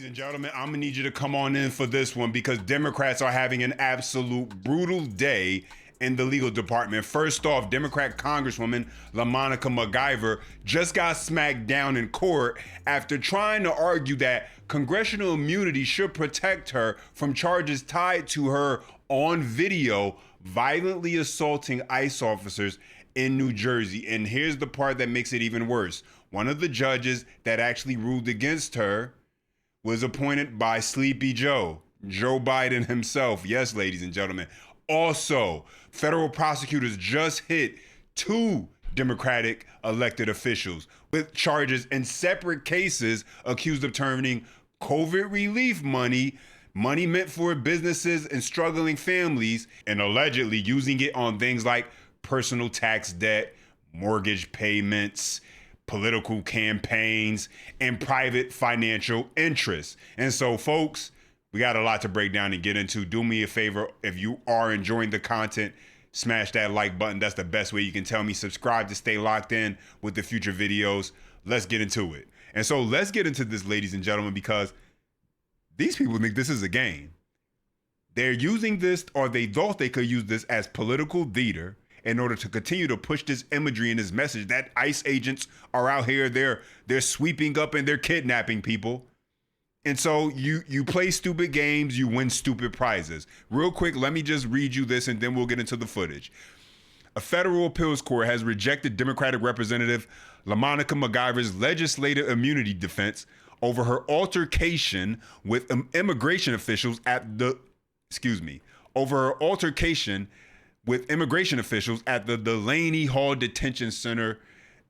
and gentlemen, I'm gonna need you to come on in for this one because Democrats are having an absolute brutal day in the legal department. First off, Democrat Congresswoman LaMonica McIver just got smacked down in court after trying to argue that congressional immunity should protect her from charges tied to her on video violently assaulting ICE officers in New Jersey. And here's the part that makes it even worse. One of the judges that actually ruled against her was appointed by Sleepy Joe Biden himself. Yes, ladies and gentlemen. Also, federal prosecutors just hit 2 Democratic elected officials with charges in separate cases accused of turning COVID relief money meant for businesses and struggling families, and allegedly using it on things like personal tax debt, mortgage payments, political campaigns, and private financial interests. And so, folks, we got a lot to break down and get into. Do me a favor, if you are enjoying the content, smash that like button. That's the best way you can tell me. Subscribe to stay locked in with the future videos. Let's get into it. And so let's get into this, ladies and gentlemen, because these people think this is a game. They're using this, or they thought they could use this as political theater in order to continue to push this imagery and this message that ICE agents are out here, they're sweeping up and they're kidnapping people. And so you play stupid games, you win stupid prizes. Real quick, let me just read you this and then we'll get into the footage. A federal appeals court has rejected Democratic Representative LaMonica McIver's legislative immunity defense over her altercation with immigration officials at the Delaney Hall Detention Center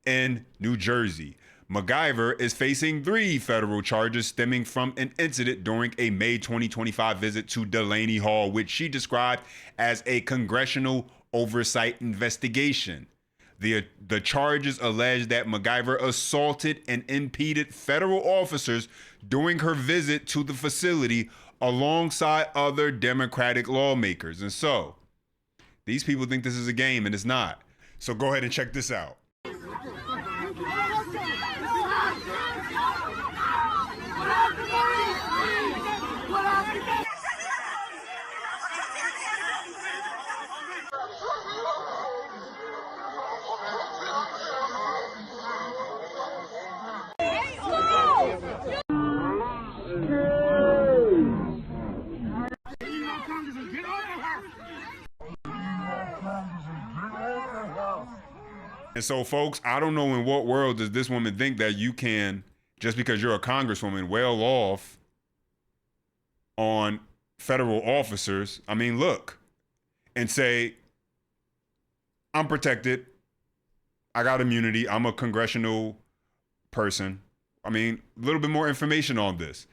in New Jersey. McIver is facing 3 federal charges stemming from an incident during a May 2025 visit to Delaney Hall, which she described as a congressional oversight investigation. The charges allege that McIver assaulted and impeded federal officers during her visit to the facility alongside other Democratic lawmakers. And so, these people think this is a game, and it's not. So go ahead and check this out. And so, folks, I don't know in what world does this woman think that you can, just because you're a congresswoman, well off on federal officers. I mean, look, and say, I'm protected. I got immunity. I'm a congressional person. I mean, a little bit more information on this.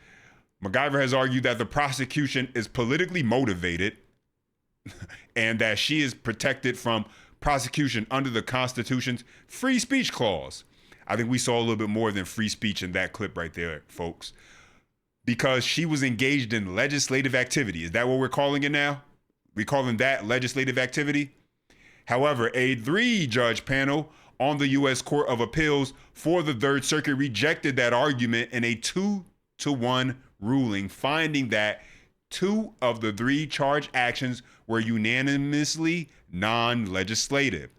McIver has argued that the prosecution is politically motivated and that she is protected from prosecution under the Constitution's free speech clause. I think we saw a little bit more than free speech in that clip right there, folks, because she was engaged in legislative activity. Is that what we're calling it now? We calling that legislative activity? However, a 3-judge panel on the U.S. Court of Appeals for the Third Circuit rejected that argument in a 2-1 ruling, finding that 2 of the 3 charged actions were unanimously non-legislative.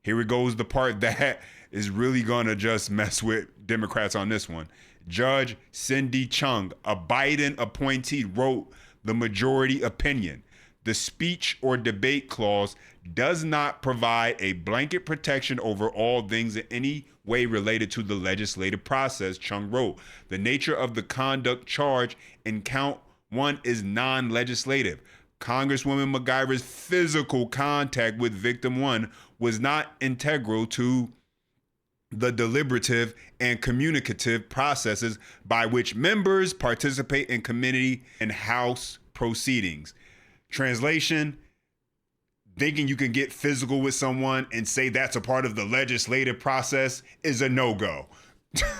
Here it goes, the part that is really gonna just mess with Democrats on this one. Judge Cindy Chung, a Biden appointee, wrote the majority opinion. The speech or debate clause does not provide a blanket protection over all things in any way related to the legislative process, Chung wrote. The nature of the conduct charge in count 1 is non-legislative. Congresswoman McIver's physical contact with victim 1 was not integral to the deliberative and communicative processes by which members participate in committee and House proceedings. Translation: thinking you can get physical with someone and say that's a part of the legislative process is a no-go.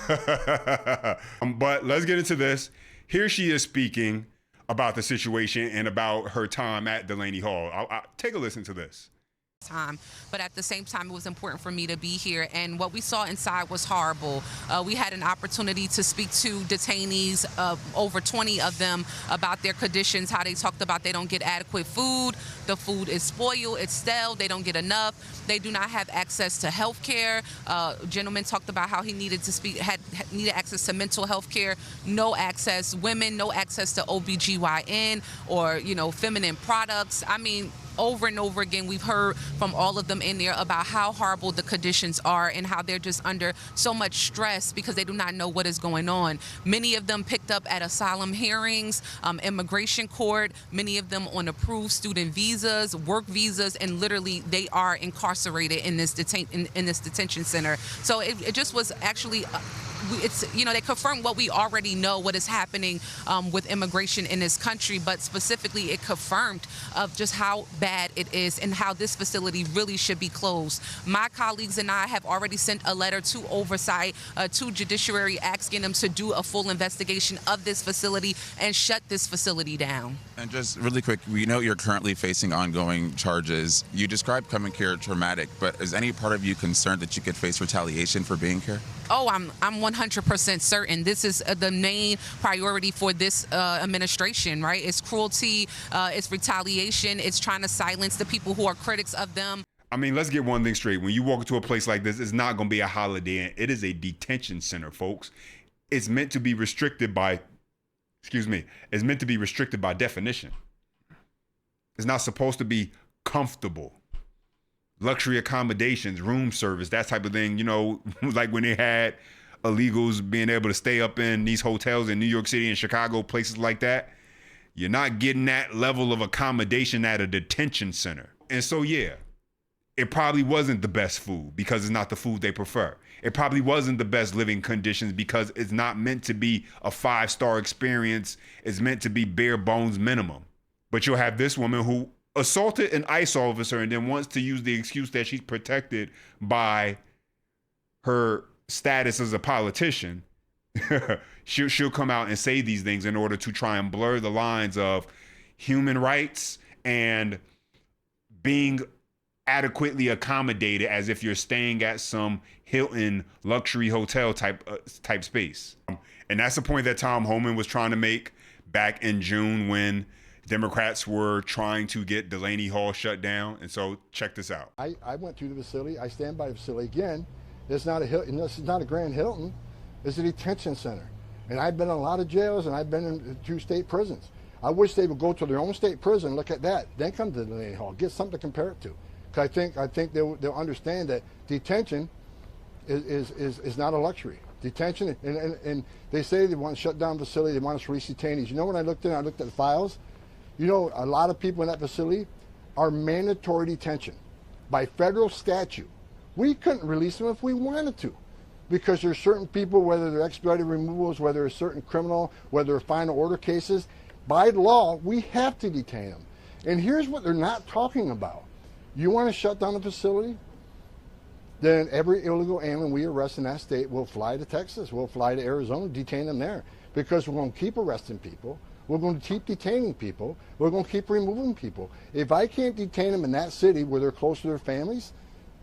But let's get into this. Here she is speaking about the situation and about her time at Delaney Hall. I'll take a listen to this. time, but at the same time it was important for me to be here, and what we saw inside was horrible. We had an opportunity to speak to detainees, over 20 of them, about their conditions, how they talked about they don't get adequate food, the food is spoiled, it's stale, they don't get enough, they do not have access to health care. Gentleman talked about how he needed needed access to mental health care, no access, women, no access to OBGYN or, feminine products. I mean, over and over again, we've heard from all of them in there about how horrible the conditions are and how they're just under so much stress because they do not know what is going on. Many of them picked up at asylum hearings, immigration court, many of them on approved student visas, work visas, and literally they are incarcerated in this detention center. So it just was actually they confirmed what we already know, what is happening with immigration in this country, but specifically it confirmed of just how bad it is and how this facility really should be closed. My colleagues and I have already sent a letter to oversight, to judiciary, asking them to do a full investigation of this facility and shut this facility down. And just really quick, we know you're currently facing ongoing charges. You described coming here traumatic, but is any part of you concerned that you could face retaliation for being here? Oh, I'm 100% certain. This is the main priority for this administration, right? It's cruelty, it's retaliation, it's trying to silence the people who are critics of them. I mean, let's get one thing straight. When you walk into a place like this, it's not going to be a Holiday Inn. It is a detention center, folks. It's meant to be restricted by, it's meant to be restricted by definition. It's not supposed to be comfortable. Luxury accommodations, room service, that type of thing, like when they had illegals being able to stay up in these hotels in New York City and Chicago, places like that. You're not getting that level of accommodation at a detention center. And so, yeah, it probably wasn't the best food because it's not the food they prefer. It probably wasn't the best living conditions because it's not meant to be a 5-star experience. It's meant to be bare bones minimum. But you'll have this woman who assaulted an ICE officer and then wants to use the excuse that she's protected by her status as a politician. she'll come out and say these things in order to try and blur the lines of human rights and being adequately accommodated as if you're staying at some Hilton luxury hotel type space. And that's the point that Tom Homan was trying to make back in June when Democrats were trying to get Delaney Hall shut down. And so check this out. I went to the facility. I stand by the facility. Again, it's not a Hilton. This is not a Grand Hilton. It's a detention center. And I've been in a lot of jails, and I've been in 2 state prisons. I wish they would go to their own state prison, look at that, then come to the Delaney Hall, get something to compare it to. Because I think they'll understand that detention is not a luxury. Detention, and they say they want to shut down the facility, they want us to release detainees. When I looked at the files, a lot of people in that facility are mandatory detention by federal statute. We couldn't release them if we wanted to, because there's certain people, whether they're expedited removals, whether it's certain criminal, whether they're final order cases, by law, we have to detain them. And here's what they're not talking about. You want to shut down the facility? Then every illegal alien we arrest in that state will fly to Texas, we'll fly to Arizona, detain them there, because we're going to keep arresting people. We're going to keep detaining people. We're going to keep removing people. If I can't detain them in that city where they're close to their families,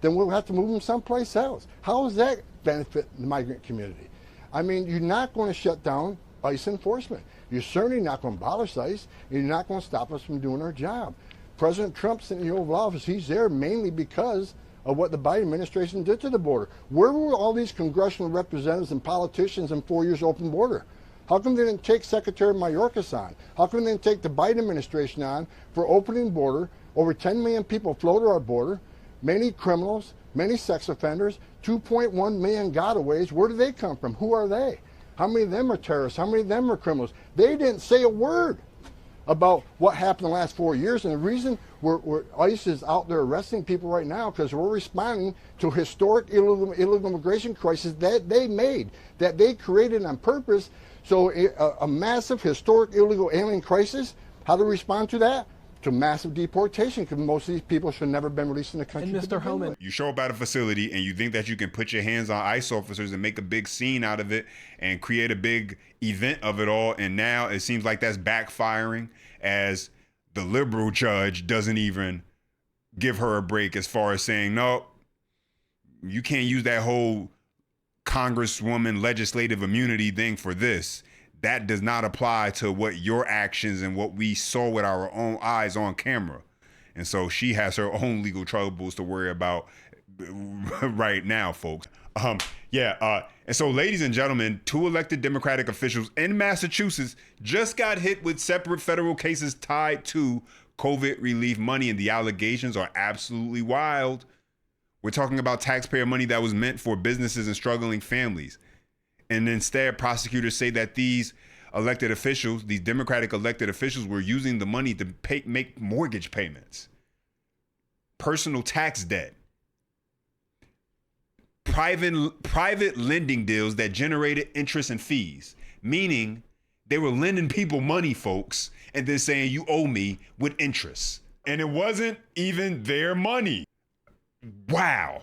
then we'll have to move them someplace else. How does that benefit the migrant community? I mean, you're not going to shut down ICE enforcement. You're certainly not going to abolish ICE, and you're not going to stop us from doing our job. President Trump's in the Oval Office. He's there mainly because of what the Biden administration did to the border. Where were all these congressional representatives and politicians in 4 years open border? How come they didn't take Secretary Mayorkas on? How come they didn't take the Biden administration on for opening border? Over 10 million people flow to our border, many criminals, many sex offenders, 2.1 million gotaways. Where do they come from? Who are they? How many of them are terrorists? How many of them are criminals? They didn't say a word about what happened the last 4 years. And the reason ICE is out there arresting people right now because we're responding to historic illegal immigration crisis that they made, that they created on purpose. So a massive historic illegal alien crisis, how to respond to that? To massive deportation, because most of these people should never been released in the country. And Mr. Homan, you show up at a facility and you think that you can put your hands on ICE officers and make a big scene out of it and create a big event of it all. And now it seems like that's backfiring as the liberal judge doesn't even give her a break as far as saying, no, you can't use that whole Congresswoman legislative immunity thing for this. That does not apply to what your actions and what we saw with our own eyes on camera. And so she has her own legal troubles to worry about right now, folks. And so, ladies and gentlemen, 2 elected Democratic officials in Massachusetts just got hit with separate federal cases tied to COVID relief money, and the allegations are absolutely wild. We're talking about taxpayer money that was meant for businesses and struggling families. And instead, prosecutors say that these elected officials, these Democratic elected officials, were using the money to make mortgage payments, personal tax debt, private lending deals that generated interest and fees, meaning they were lending people money, folks, and then saying, you owe me with interest. And it wasn't even their money. Wow.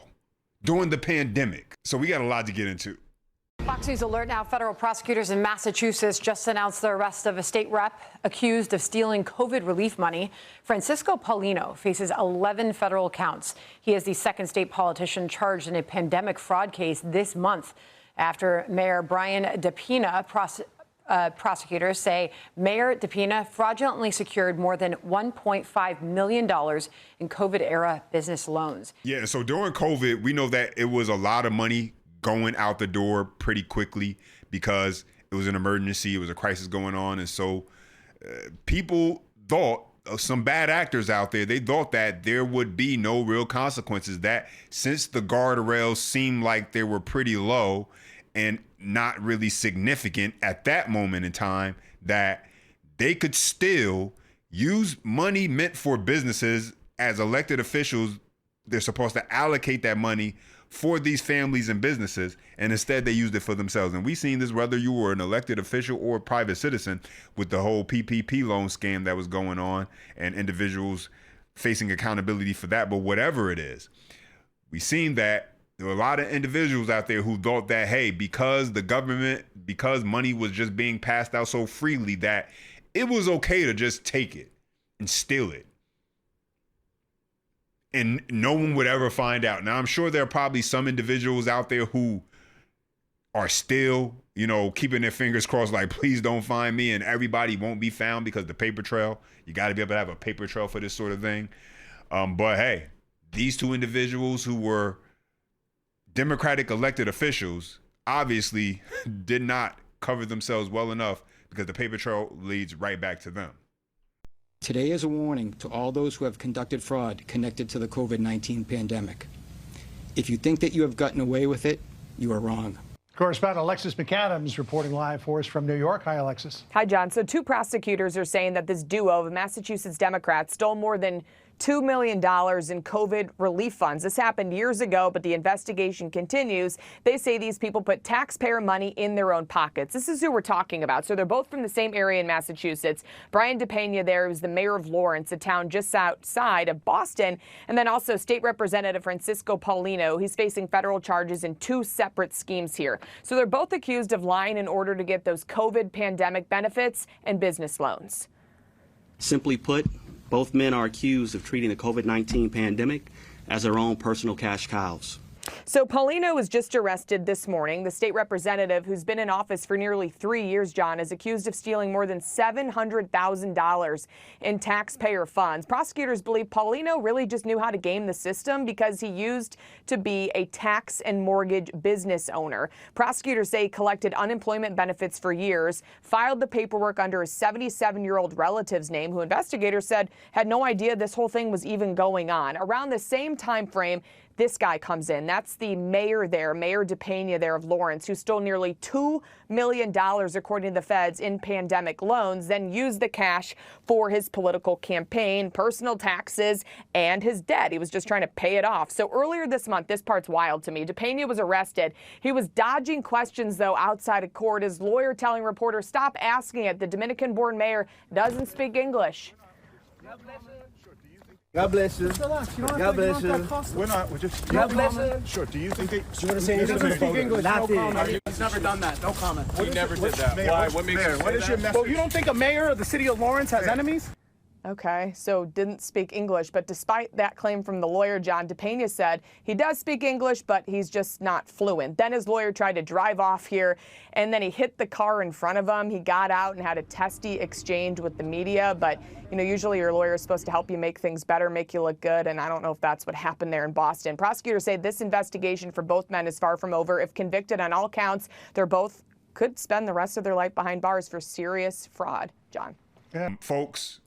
During the pandemic. So we got a lot to get into. Fox News alert now. Federal prosecutors in Massachusetts just announced the arrest of a state rep accused of stealing COVID relief money. Francisco Paulino faces 11 federal counts. He is the second state politician charged in a pandemic fraud case this month after Mayor Brian DePina. Prosecutors say Mayor DePina fraudulently secured more than $1.5 million in COVID-era business loans. Yeah, so during COVID, we know that it was a lot of money going out the door pretty quickly because it was an emergency, it was a crisis going on. And so people thought, some bad actors out there, they thought that there would be no real consequences, that since the guardrails seemed like they were pretty low and not really significant at that moment in time, that they could still use money meant for businesses. As elected officials, they're supposed to allocate that money for these families and businesses, and instead they used it for themselves. And we've seen this whether you were an elected official or a private citizen with the whole PPP loan scam that was going on and individuals facing accountability for that. But whatever it is, we've seen that there were a lot of individuals out there who thought that, hey, because the government, because money was just being passed out so freely, that it was okay to just take it and steal it. And no one would ever find out. Now, I'm sure there are probably some individuals out there who are still, keeping their fingers crossed, like, please don't find me, and everybody won't be found because the paper trail, you got to be able to have a paper trail for this sort of thing. But hey, these 2 individuals who were Democratic elected officials obviously did not cover themselves well enough, because the paper trail leads right back to them. Today is a warning to all those who have conducted fraud connected to the COVID-19 pandemic. If you think that you have gotten away with it, you are wrong. Correspondent Alexis McAdams reporting live for us from New York. Hi, Alexis. Hi, John. So 2 prosecutors are saying that this duo of Massachusetts Democrats stole more than $2 million in COVID relief funds. This happened years ago, but the investigation continues. They say these people put taxpayer money in their own pockets. This is who we're talking about. So they're both from the same area in Massachusetts. Brian DePina there was the mayor of Lawrence, a town just outside of Boston. And then also State Representative Francisco Paulino. He's facing federal charges in 2 separate schemes here. So they're both accused of lying in order to get those COVID pandemic benefits and business loans. Simply put, both men are accused of treating the COVID-19 pandemic as their own personal cash cows. So Paulino was just arrested this morning. The state representative, who's been in office for nearly 3 years, John, is accused of stealing more than $700,000 in taxpayer funds. Prosecutors believe Paulino really just knew how to game the system because he used to be a tax and mortgage business owner. Prosecutors say he collected unemployment benefits for years, filed the paperwork under a 77-year-old relative's name, who investigators said had no idea this whole thing was even going on. Around the same time frame, this guy comes in. That's the mayor there, Mayor DePina there of Lawrence, who stole nearly $2 million, according to the feds, in pandemic loans, then used the cash for his political campaign, personal taxes, and his debt. He was just trying to pay it off. So earlier this month, this part's wild to me, DePina was arrested. He was dodging questions, though, outside of court. His lawyer telling reporters, stop asking it. The Dominican-born mayor doesn't speak English. God bless you. God bless you. We're not. We're just. God bless you. Sure. Do you think they? You want to say anything? Speak English. No comment. He's never done that. No comment. He never did that. Why? What makes you say that? Well, you don't think a mayor of the city of Lawrence has enemies? Okay, so didn't speak English, but despite that claim from the lawyer, John DePena said he does speak English, but he's just not fluent. Then his lawyer tried to drive off here, and then he hit the car in front of him. He got out and had a testy exchange with the media, but usually your lawyer is supposed to help you make things better, make you look good, and I don't know if that's what happened there in Boston. Prosecutors say this investigation for both men is far from over. If convicted on all counts, they're both could spend the rest of their life behind bars for serious fraud. John. Folks,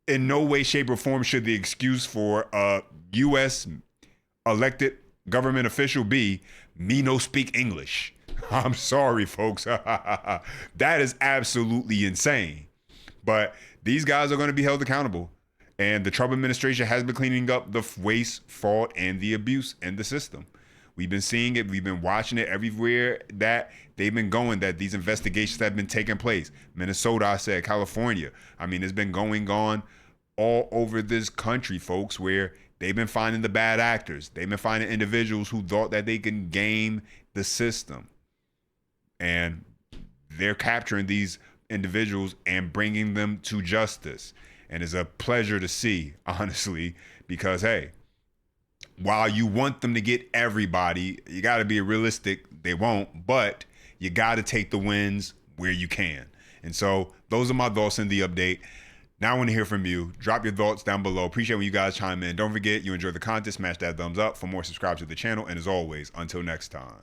in no way, shape, or form should the excuse for a U.S. elected government official be me no speak English. I'm sorry, folks. That is absolutely insane. But these guys are going to be held accountable. And the Trump administration has been cleaning up the waste, fraud, and the abuse in the system. We've been seeing it. We've been watching it everywhere that they've been going, that these investigations have been taking place. Minnesota, I said, California. I mean, it's been going on all over this country, folks, where they've been finding the bad actors. They've been finding individuals who thought that they can game the system. And they're capturing these individuals and bringing them to justice. And it's a pleasure to see, honestly, because, hey, while you want them to get everybody, you got to be realistic. They won't, but you got to take the wins where you can. And so those are my thoughts in the update. Now I want to hear from you. Drop your thoughts down below. Appreciate when you guys chime in. Don't forget, you enjoy the content, smash that thumbs up. For more, subscribe to the channel. And as always, until next time.